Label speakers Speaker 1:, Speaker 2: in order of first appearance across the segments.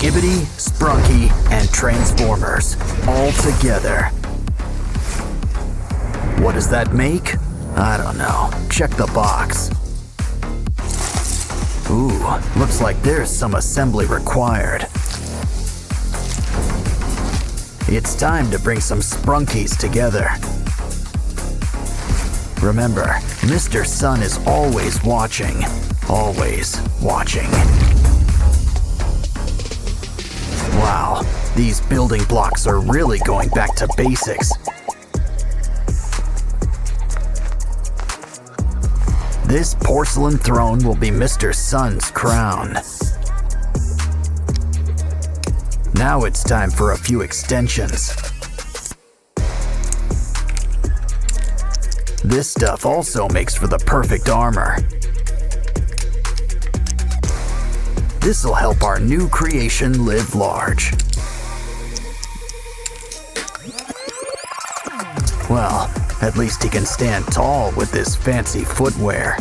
Speaker 1: Skibidi, Sprunky, and Transformers all together. What does that make? I don't know. Check the box. Ooh, looks like there's some assembly required. It's time to bring some Sprunkies together. Remember, Mr. Sun is always watching. Always watching. Wow, these building blocks are really going back to basics. This porcelain throne will be Mr. Sun's crown. Now it's time for a few extensions. This stuff also makes for the perfect armor. This'll help our new creation live large. Well, at least he can stand tall with this fancy footwear.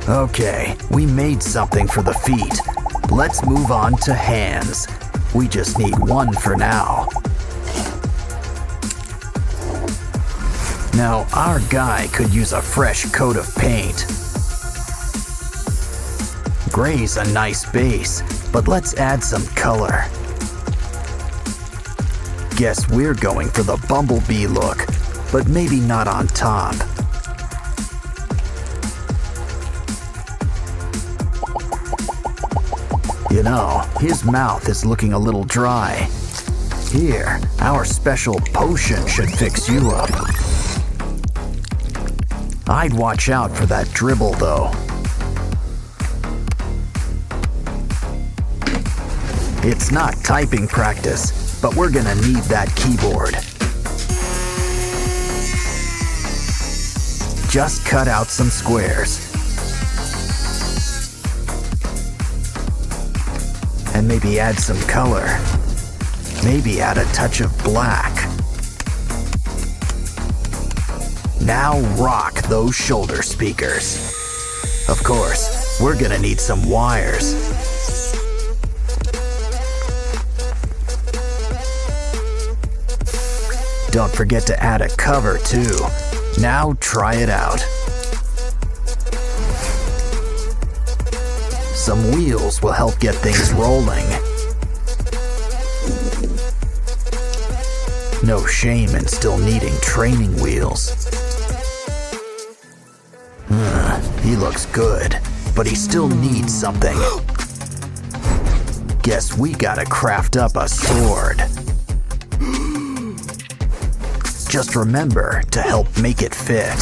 Speaker 1: Okay, we made something for the feet. Let's move on to hands. We just need one for now. Now, our guy could use a fresh coat of paint. Gray's a nice base, but let's add some color. Guess we're going for the bumblebee look, but maybe not on top. You know, his mouth is looking a little dry. Here, our special potion should fix you up. I'd watch out for that dribble, though. It's not typing practice, but we're gonna need that keyboard. Just cut out some squares. And maybe add some color. Maybe add a touch of black. Now rock those shoulder speakers. Of course, we're gonna need some wires. Don't forget to add a cover too. Now try it out. Some wheels will help get things rolling. No shame in still needing training wheels. He looks good, but he still needs something. Guess we gotta craft up a sword. Just remember to help make it fit.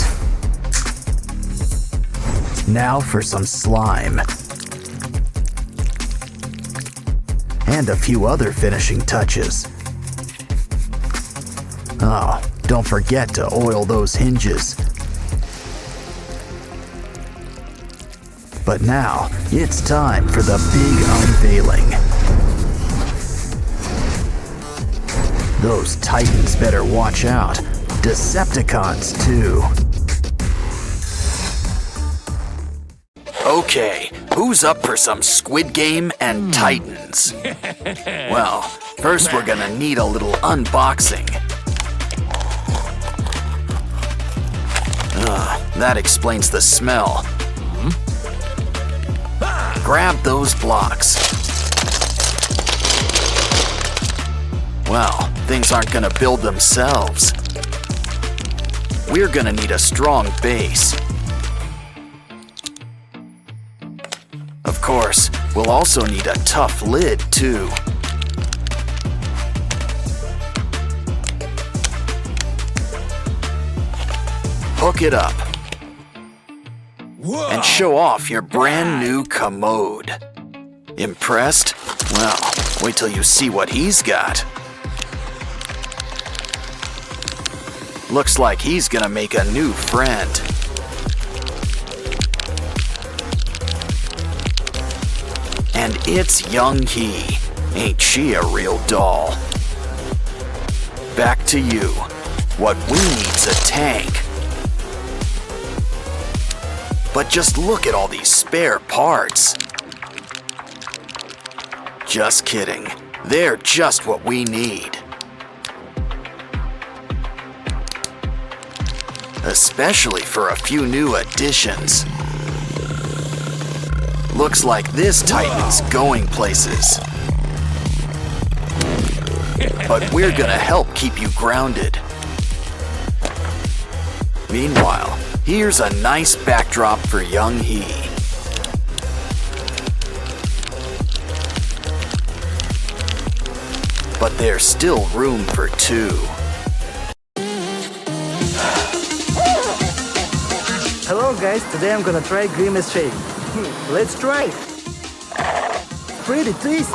Speaker 1: Now for some slime. And a few other finishing touches. Oh, don't forget to oil those hinges. But now, it's time for the big unveiling. Those Titans better watch out. Decepticons, too. Okay, who's up for some Squid Game and Titans? Well, first we're gonna need a little unboxing. That explains the smell. Grab those blocks. Well, things aren't gonna build themselves. We're gonna need a strong base. Of course, we'll also need a tough lid too. Hook it up. Whoa. And show off your brand new commode. Impressed? Well, wait till you see what he's got. Looks like he's gonna make a new friend. And it's Young Hee. Ain't she a real doll? Back to you. What we need's a tank. But just look at all these spare parts. Just kidding. They're just what we need. Especially for a few new additions. Looks like this Titan's going places. But we're gonna help keep you grounded. Meanwhile, here's a nice backdrop for young He. But there's still room for two.
Speaker 2: Hello guys, today I'm gonna try Grimace shake. Let's try it. Pretty tasty.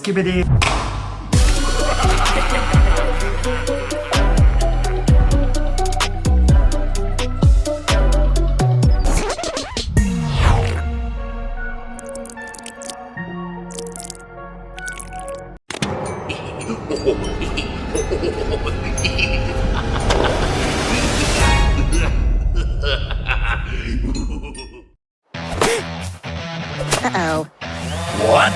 Speaker 2: Skibidi.
Speaker 3: Uh-oh.
Speaker 1: What?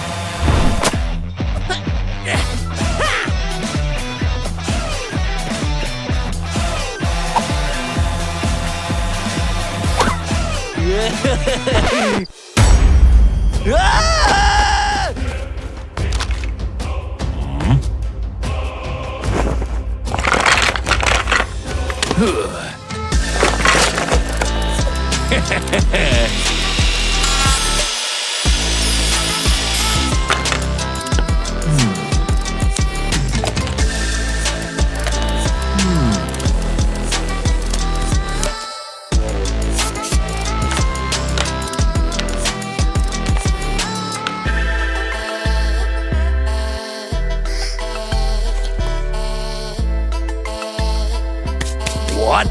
Speaker 1: What?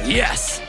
Speaker 1: Yes!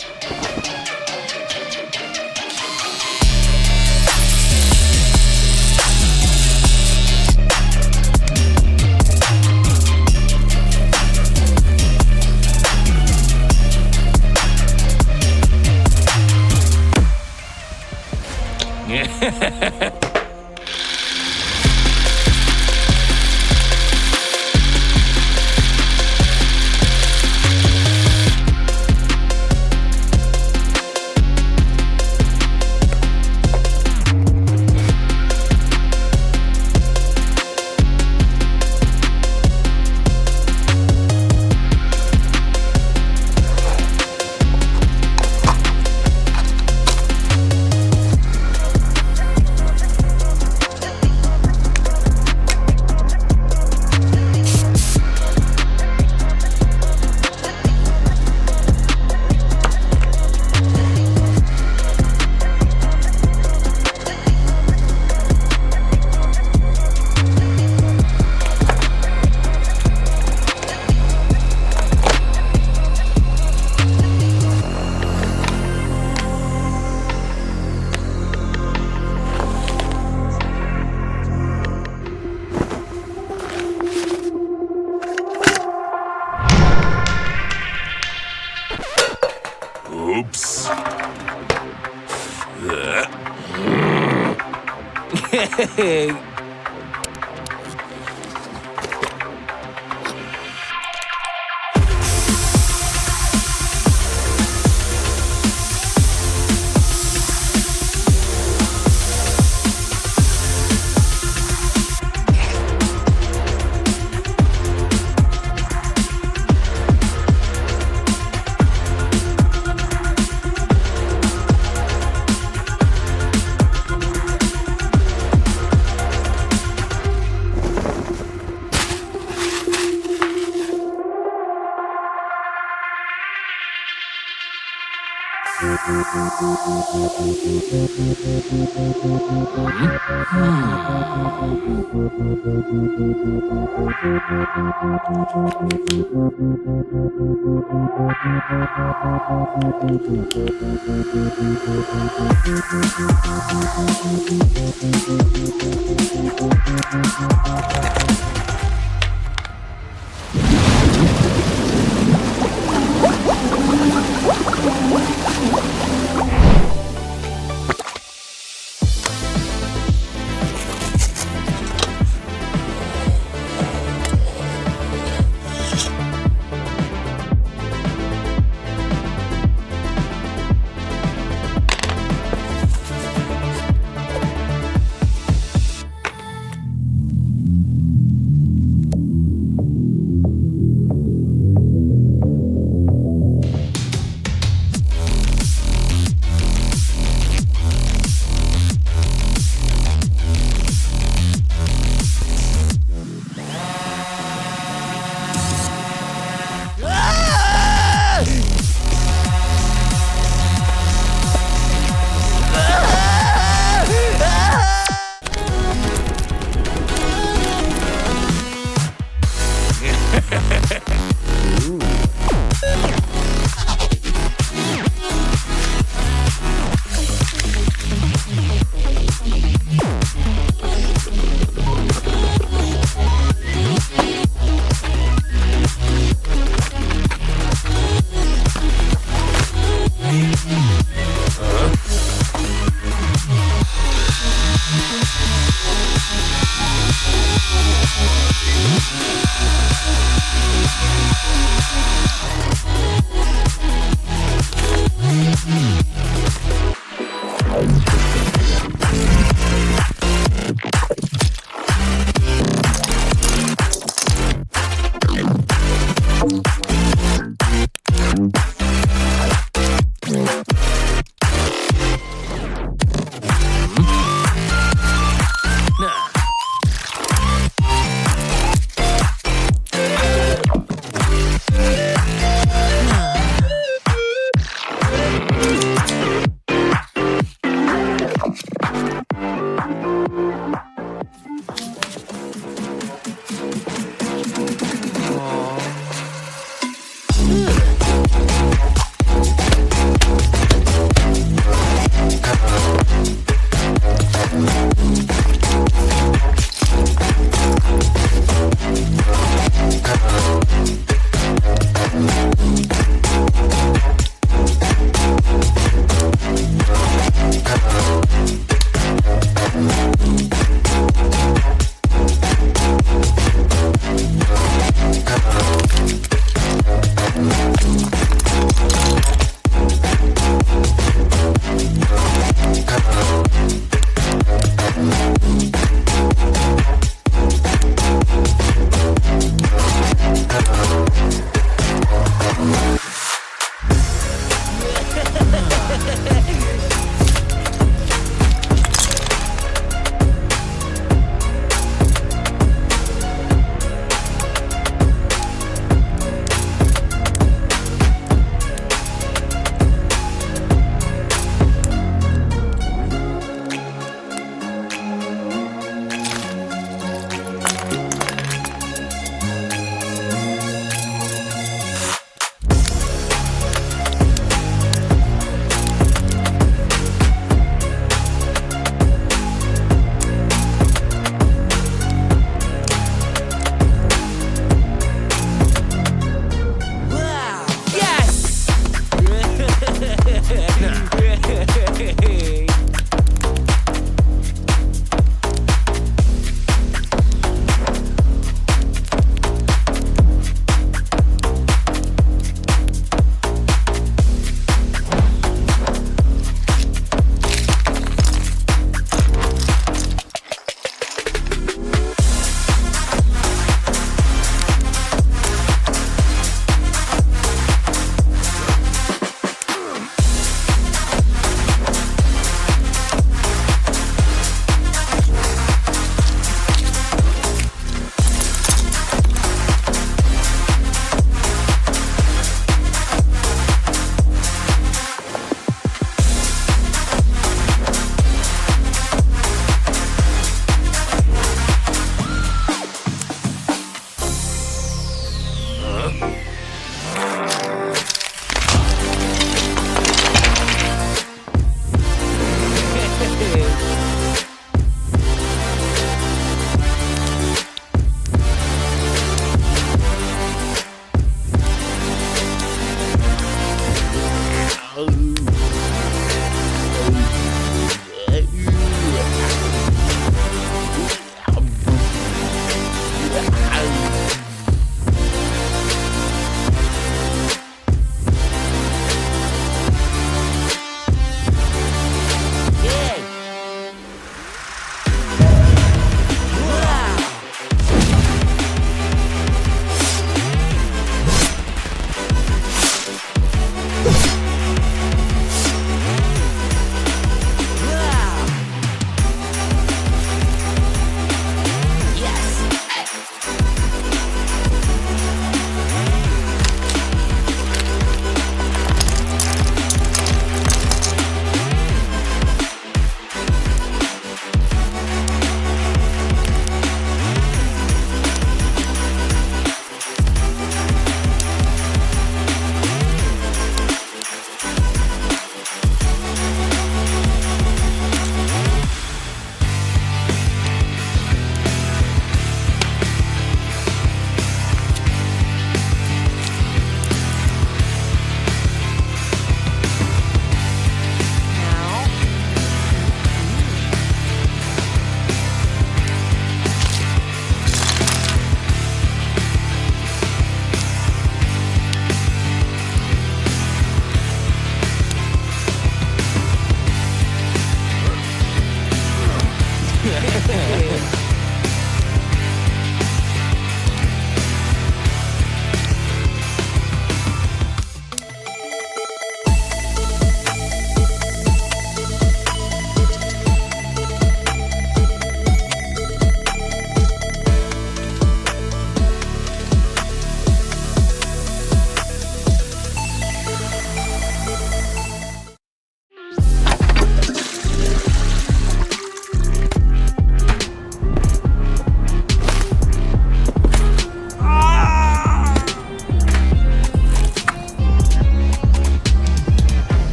Speaker 1: Oops.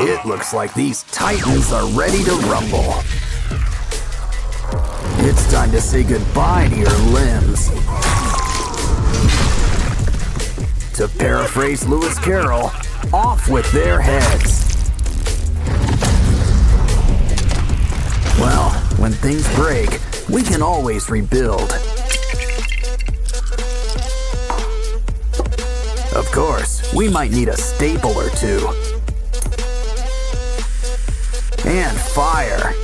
Speaker 1: It looks like these titans are ready to rumble. It's time to say goodbye to your limbs. To paraphrase Lewis Carroll, off with their heads. Well, when things break, we can always rebuild. Of course, we might need a staple or two. And fire.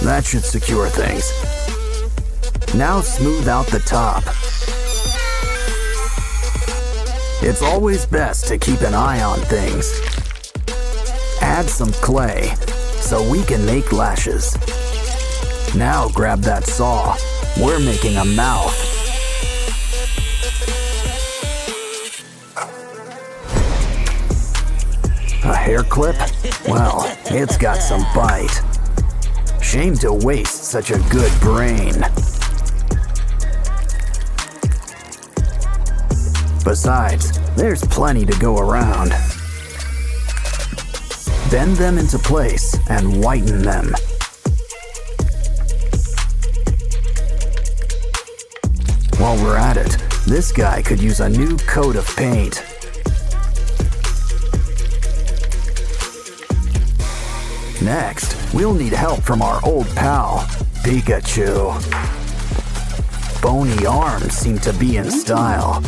Speaker 1: That should secure things. Now smooth out the top. It's always best to keep an eye on things. Add some clay so we can make lashes. Now grab that saw. We're making a mouth. A hair clip? Well, it's got some bite. Shame to waste such a good brain. Besides, there's plenty to go around. Bend them into place and whiten them. While we're at it, this guy could use a new coat of paint. Next, we'll need help from our old pal, Pikachu. Bony arms seem to be in style.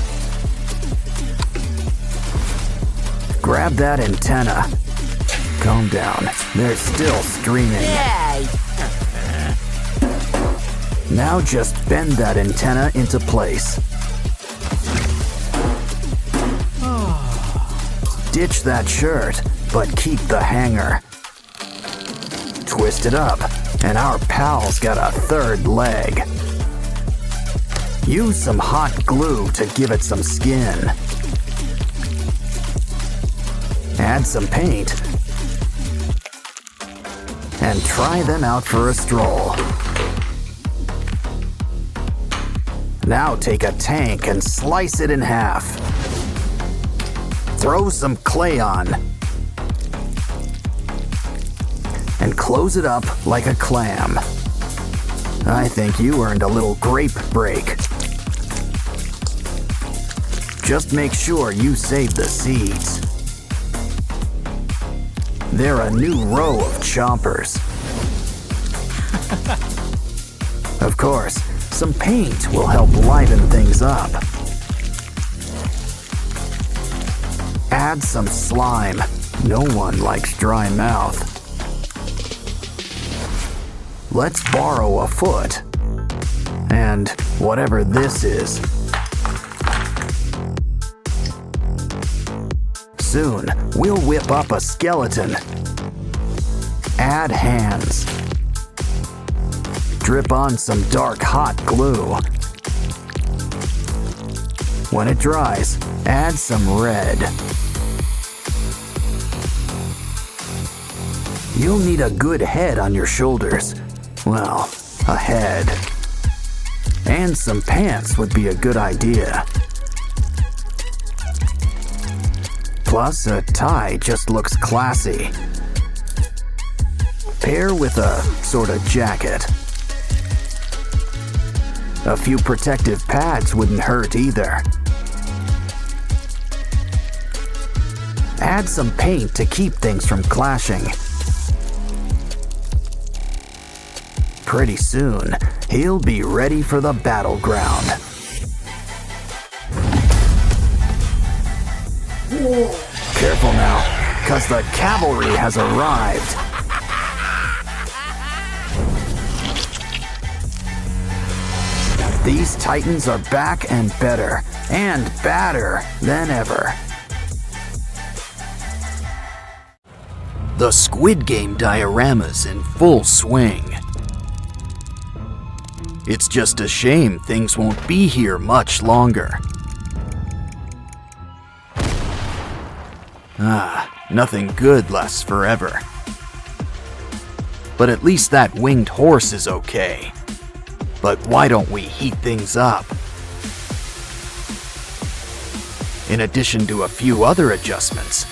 Speaker 1: Grab that antenna. Calm down, they're still streaming. Now just bend that antenna into place. Ditch that shirt, but keep the hanger. Twist it up, and our pal's got a third leg. Use some hot glue to give it some skin. Add some paint, and try them out for a stroll. Now take a tank and slice it in half. Throw some clay on. And close it up like a clam. I think you earned a little grape break. Just make sure you save the seeds. They're a new row of chompers. Of course, some paint will help liven things up. Add some slime. No one likes dry mouth. Let's borrow a foot. And whatever this is. Soon, we'll whip up a skeleton. Add hands. Drip on some dark hot glue. When it dries, add some red. You'll need a good head on your shoulders. Well, a head. And some pants would be a good idea. Plus, a tie just looks classy. Pair with a sort of jacket. A few protective pads wouldn't hurt either. Add some paint to keep things from clashing. Pretty soon, he'll be ready for the battleground. Careful now, 'cause the cavalry has arrived. These titans are back and better, and badder than ever. The Squid Game dioramas in full swing. It's just a shame things won't be here much longer. Nothing good lasts forever. But at least that winged horse is okay. But why don't we heat things up? In addition to a few other adjustments,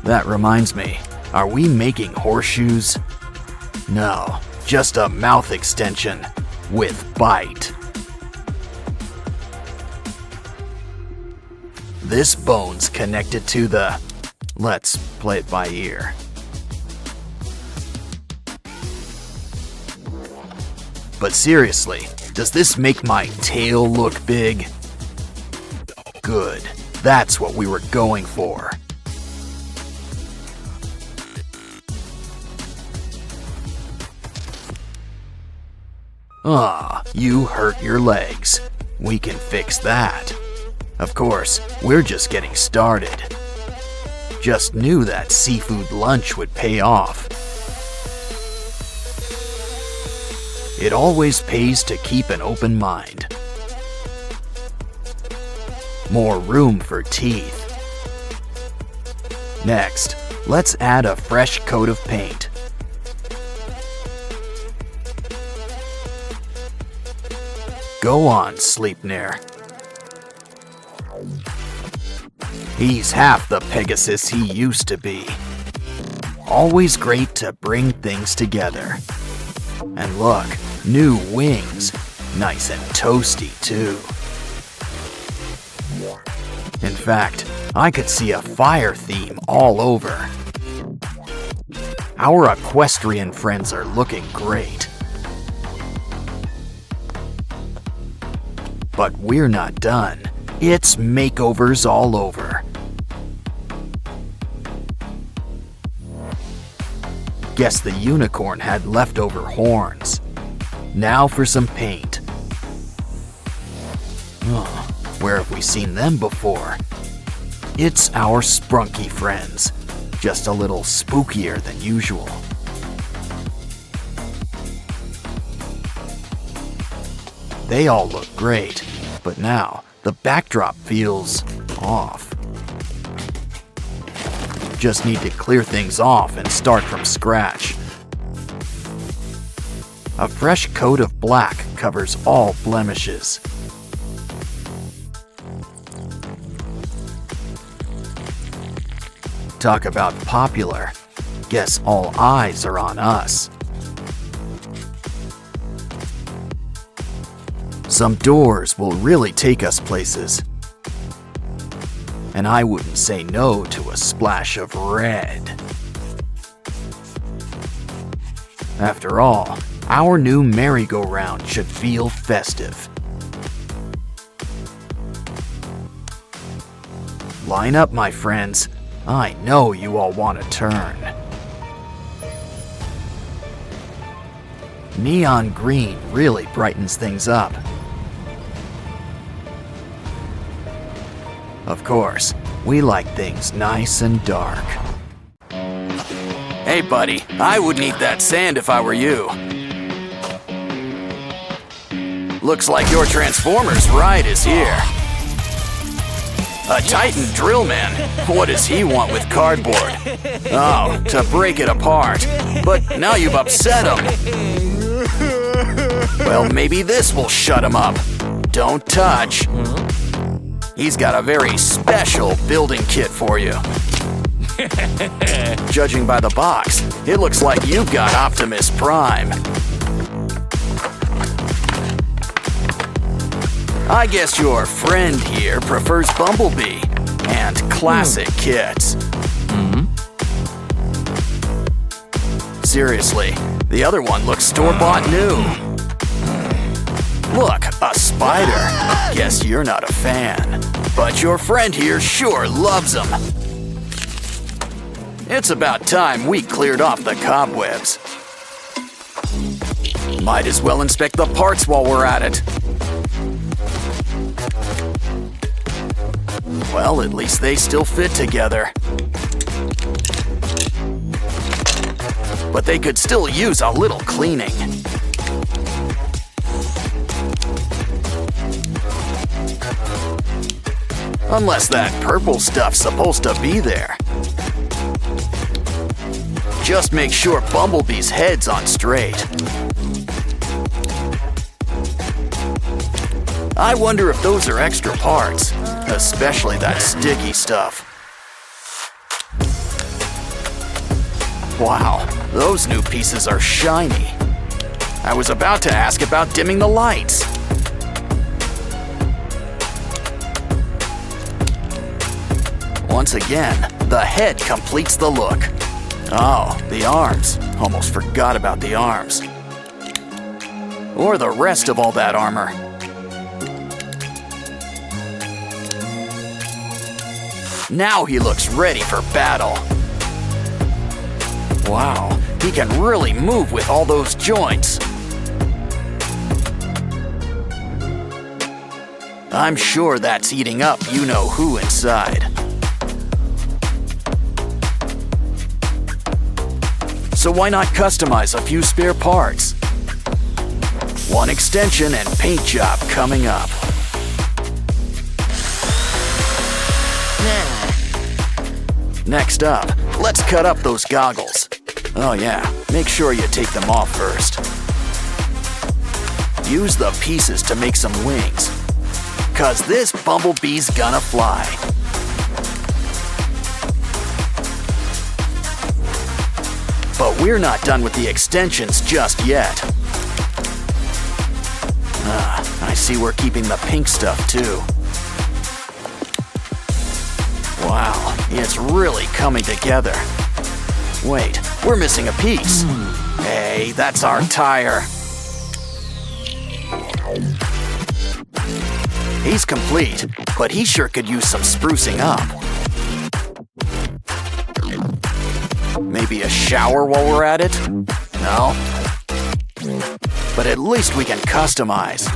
Speaker 1: That reminds me, are we making horseshoes? No, just a mouth extension with bite. This bone's connected to the... Let's play it by ear. But seriously, does this make my tail look big? Good, that's what we were going for. Ah, you hurt your legs. We can fix that. Of course, we're just getting started. Just knew that seafood lunch would pay off. It always pays to keep an open mind. More room for teeth. Next, let's add a fresh coat of paint. Go on, Sleipnir. He's half the Pegasus he used to be. Always great to bring things together. And look, new wings. Nice and toasty, too. In fact, I could see a fire theme all over. Our equestrian friends are looking great. But we're not done. It's makeovers all over. Guess the unicorn had leftover horns. Now for some paint. Oh, where have we seen them before? It's our sprunky friends, just a little spookier than usual. They all look great, but now the backdrop feels off. Just need to clear things off and start from scratch. A fresh coat of black covers all blemishes. Talk about popular. Guess all eyes are on us. Some doors will really take us places. And I wouldn't say no to a splash of red. After all, our new merry-go-round should feel festive. Line up, my friends. I know you all want to turn. Neon green really brightens things up. Of course, we like things nice and dark. Hey buddy, I wouldn't eat that sand if I were you. Looks like your Transformers ride is here. A Titan drill man? What does he want with cardboard? Oh, to break it apart. But now you've upset him. Well, maybe this will shut him up. Don't touch. He's got a very special building kit for you. Judging by the box, it looks like you've got Optimus Prime. I guess your friend here prefers Bumblebee and classic kits. Seriously, the other one looks store-bought new. Look, a spider. Guess you're not a fan. But your friend here sure loves them. It's about time we cleared off the cobwebs. Might as well inspect the parts while we're at it. Well, at least they still fit together. But they could still use a little cleaning. Unless that purple stuff's supposed to be there. Just make sure Bumblebee's head's on straight. I wonder if those are extra parts, especially that sticky stuff. Wow, those new pieces are shiny. I was about to ask about dimming the lights. Once again, the head completes the look. Oh, the arms. Almost forgot about the arms. Or the rest of all that armor. Now he looks ready for battle. Wow, he can really move with all those joints. I'm sure that's eating up you-know-who inside. So why not customize a few spare parts? One extension and paint job coming up. Next up, let's cut up those goggles. Oh yeah, make sure you take them off first. Use the pieces to make some wings, 'cause this bumblebee's gonna fly. But we're not done with the extensions just yet. I see we're keeping the pink stuff too. Wow, it's really coming together. Wait, we're missing a piece. Hey, that's our tire. He's complete, but he sure could use some sprucing up. Maybe a shower while we're at it? No? But at least we can customize.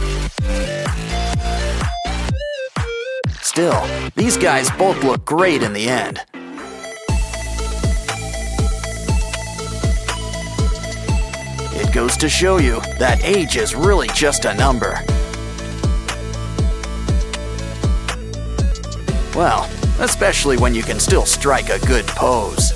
Speaker 1: Still, these guys both look great in the end. It goes to show you that age is really just a number. Well, especially when you can still strike a good pose.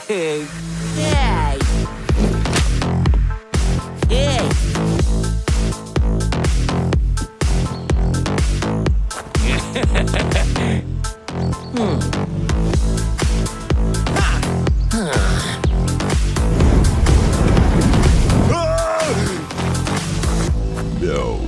Speaker 3: Hey! Hey! Hey!
Speaker 4: No.